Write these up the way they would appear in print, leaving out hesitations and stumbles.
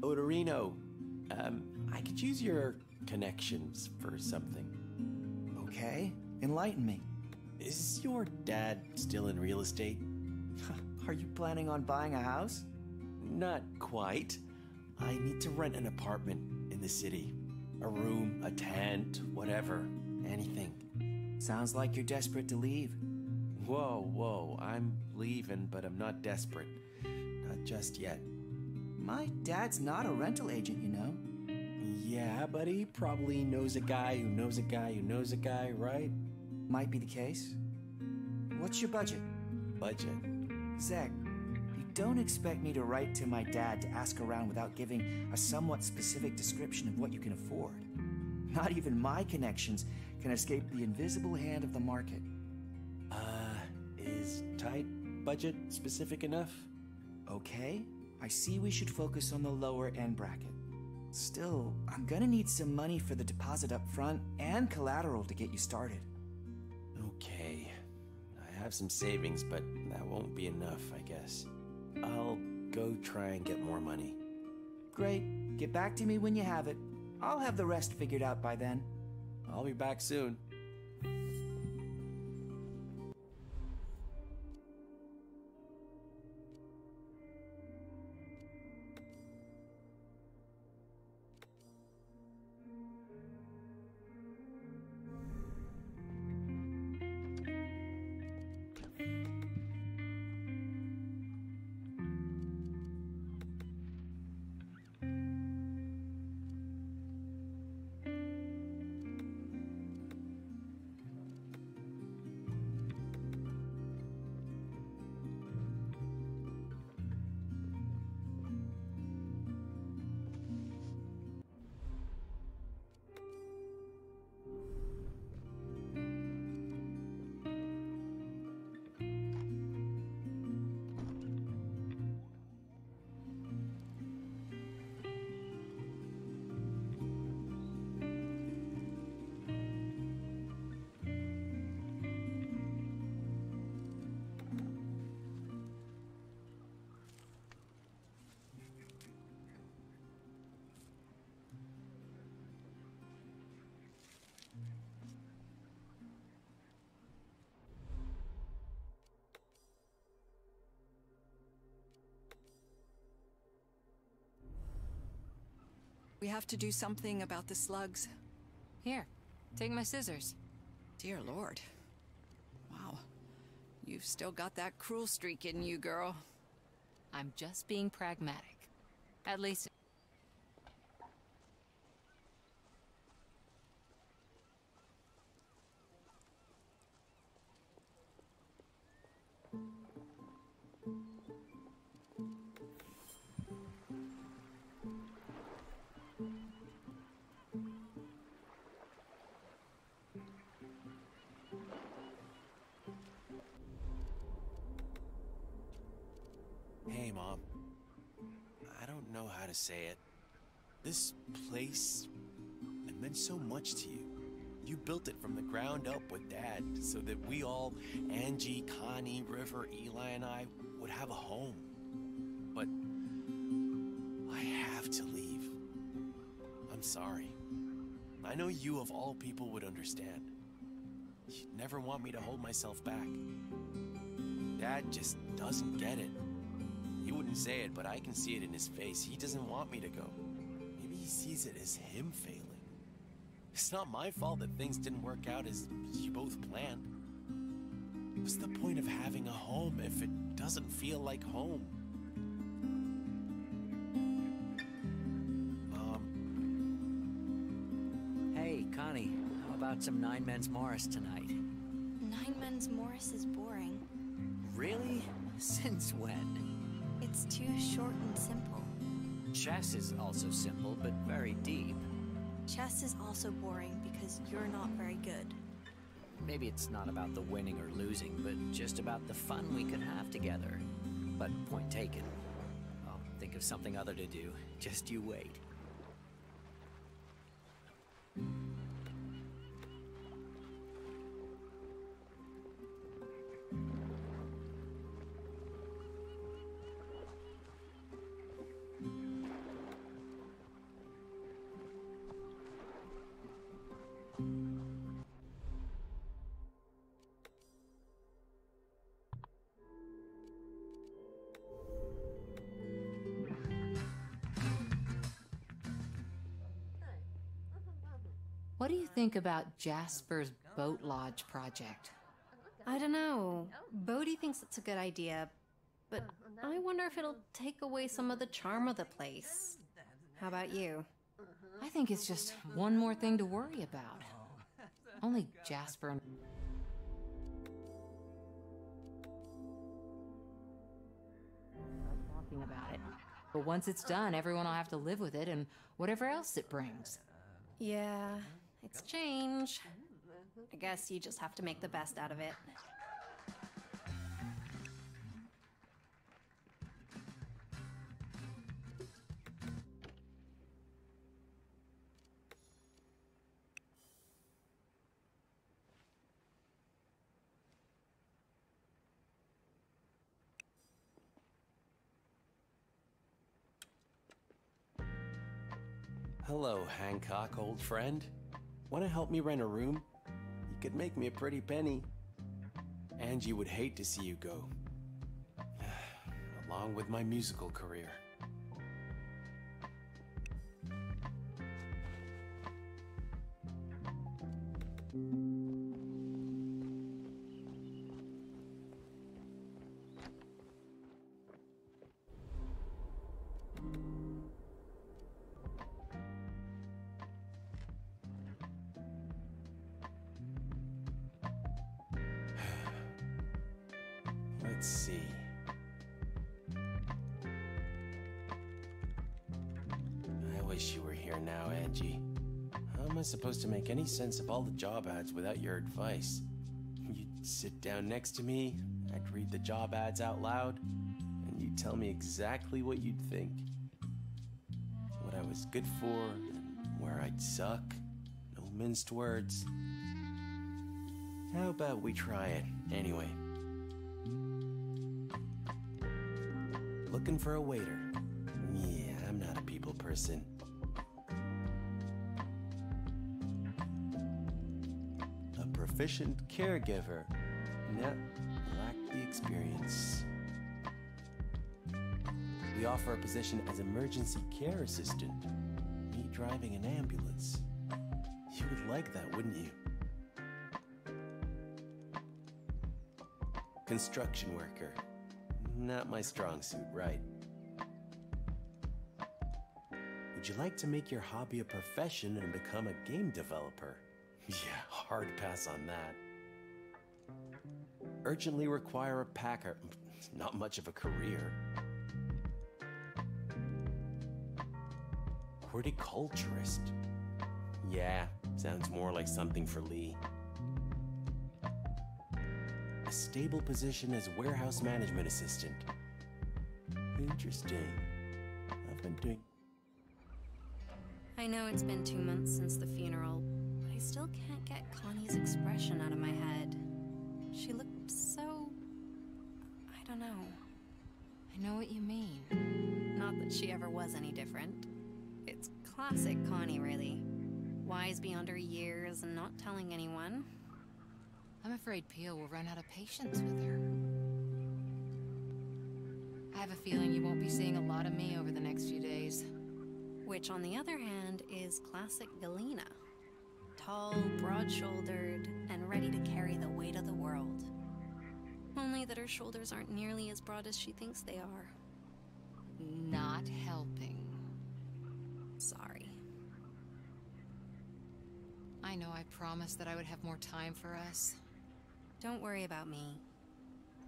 Odorino. I could use your connections for something. Okay, enlighten me. Is your dad still in real estate? Are you planning on buying a house? Not quite. I need to rent an apartment in the city. A room, a tent, whatever. Anything. Sounds like you're desperate to leave. Whoa, I'm leaving, but I'm not desperate. Not just yet. My dad's not a rental agent, you know. Yeah, but he probably knows a guy who knows a guy who knows a guy, right? Might be the case. What's your budget? Budget? Zach, you don't expect me to write to my dad to ask around without giving a somewhat specific description of what you can afford. Not even my connections can escape the invisible hand of the market. Is tight budget specific enough? Okay, I see we should focus on the lower end bracket. Still, I'm gonna need some money for the deposit up front and collateral to get you started. Okay. I have some savings, but that won't be enough, I guess. I'll go try and get more money. Great. Get back to me when you have it. I'll have the rest figured out by then. I'll be back soon. We have to do something about the slugs. Here, take my scissors. Dear Lord. Wow. You've still got that cruel streak in you, girl. I'm just being pragmatic. At least... Hey, Mom. I don't know how to say it. This place, it meant so much to you. You built it from the ground up with Dad so that we all, Angie, Connie, River, Eli, and I, would have a home. But I have to leave. I'm sorry. I know you, of all people, would understand. You'd never want me to hold myself back. Dad just doesn't get it. He wouldn't say it, but I can see it in his face. He doesn't want me to go. Maybe he sees it as him failing. It's not my fault that things didn't work out as you both planned. What's the point of having a home if it doesn't feel like home? Mom. Hey, Connie, how about some Nine Men's Morris tonight? Nine Men's Morris is boring. Really? Since when? It's too short and simple. Chess is also simple, but very deep. Chess is also boring because you're not very good. Maybe it's not about the winning or losing, but just about the fun we could have together. But point taken. I'll think of something other to do. Just you wait. What do you think about Jasper's boat lodge project? I don't know. Bodhi thinks it's a good idea, but I wonder if it'll take away some of the charm of the place. How about you? I think it's just one more thing to worry about. Only Jasper and... talking about it. But once it's done, everyone will have to live with it and whatever else it brings. Yeah, it's change. I guess you just have to make the best out of it. Hello, Hancock, old friend. Want to help me rent a room? You could make me a pretty penny. Angie would hate to see you go. Along with my musical career. Let's see. I wish you were here now, Angie. How am I supposed to make any sense of all the job ads without your advice? You'd sit down next to me, I'd read the job ads out loud, and you'd tell me exactly what you'd think. What I was good for, and where I'd suck. No minced words. How about we try it, anyway? Looking for a waiter. Yeah, I'm not a people person. A proficient caregiver. Nah, lack the experience. We offer a position as emergency care assistant. Me driving an ambulance. You would like that, wouldn't you? Construction worker. Not my strong suit, right? Would you like to make your hobby a profession and become a game developer? Yeah, hard pass on that. Urgently require a packer. Not much of a career. Horticulturist. Yeah, sounds more like something for Lee. A stable position as warehouse management assistant. Interesting. I've been doing... I know it's been 2 months since the funeral, but I still can't get Connie's expression out of my head. She looked so... I don't know. I know what you mean. Not that she ever was any different. It's classic Connie, really. Wise beyond her years and not telling anyone. I'm afraid Pio will run out of patience with her. I have a feeling you won't be seeing a lot of me over the next few days. Which, on the other hand, is classic Galena. Tall, broad-shouldered, and ready to carry the weight of the world. Only that her shoulders aren't nearly as broad as she thinks they are. Not helping. Sorry. I know I promised that I would have more time for us. Don't worry about me.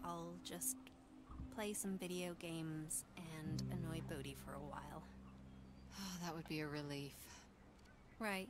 I'll just play some video games and annoy Bodhi for a while. Oh, that would be a relief. Right.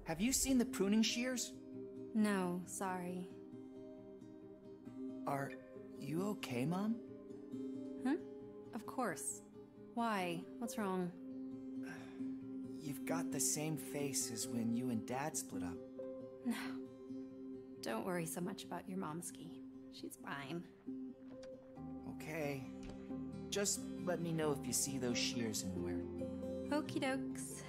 Have you seen the pruning shears? No, sorry. Are you okay, Mom? Huh? Of course. Why? What's wrong? You've got the same face as when you and Dad split up. No. Don't worry so much about your momski. She's fine. Okay. Just let me know if you see those shears anywhere. Okie dokes.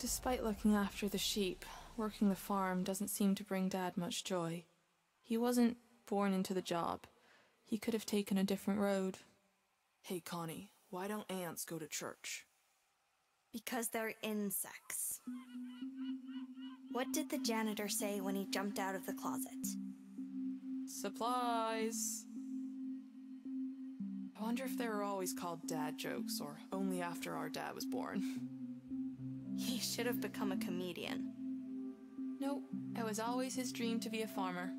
Despite looking after the sheep, working the farm doesn't seem to bring Dad much joy. He wasn't born into the job. He could have taken a different road. Hey, Connie, why don't ants go to church? Because they're insects. What did the janitor say when he jumped out of the closet? Supplies! I wonder if they were always called dad jokes, or only after our dad was born. He should have become a comedian. Nope, it was always his dream to be a farmer.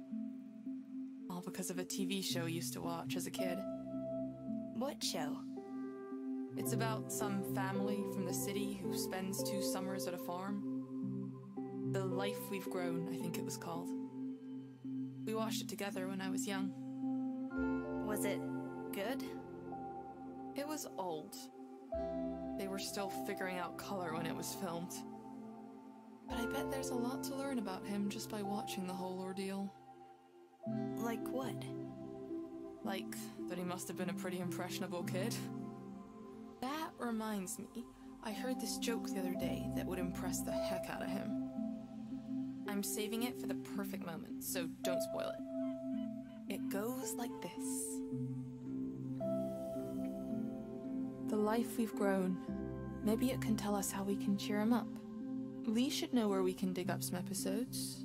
All because of a TV show he used to watch as a kid. What show? It's about some family from the city who spends 2 summers at a farm. The Life We've Grown, I think it was called. We watched it together when I was young. Was it good? It was old. They were still figuring out color when it was filmed. But I bet there's a lot to learn about him just by watching the whole ordeal. Like what? Like that he must have been a pretty impressionable kid. That reminds me, I heard this joke the other day that would impress the heck out of him. I'm saving it for the perfect moment, so don't spoil it. It goes like this. The life we've grown. Maybe it can tell us how we can cheer him up. Lee should know where we can dig up some episodes.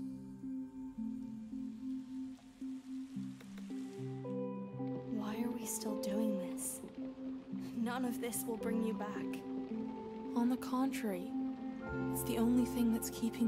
Why are we still doing this? None of this will bring you back. On the contrary, it's the only thing that's keeping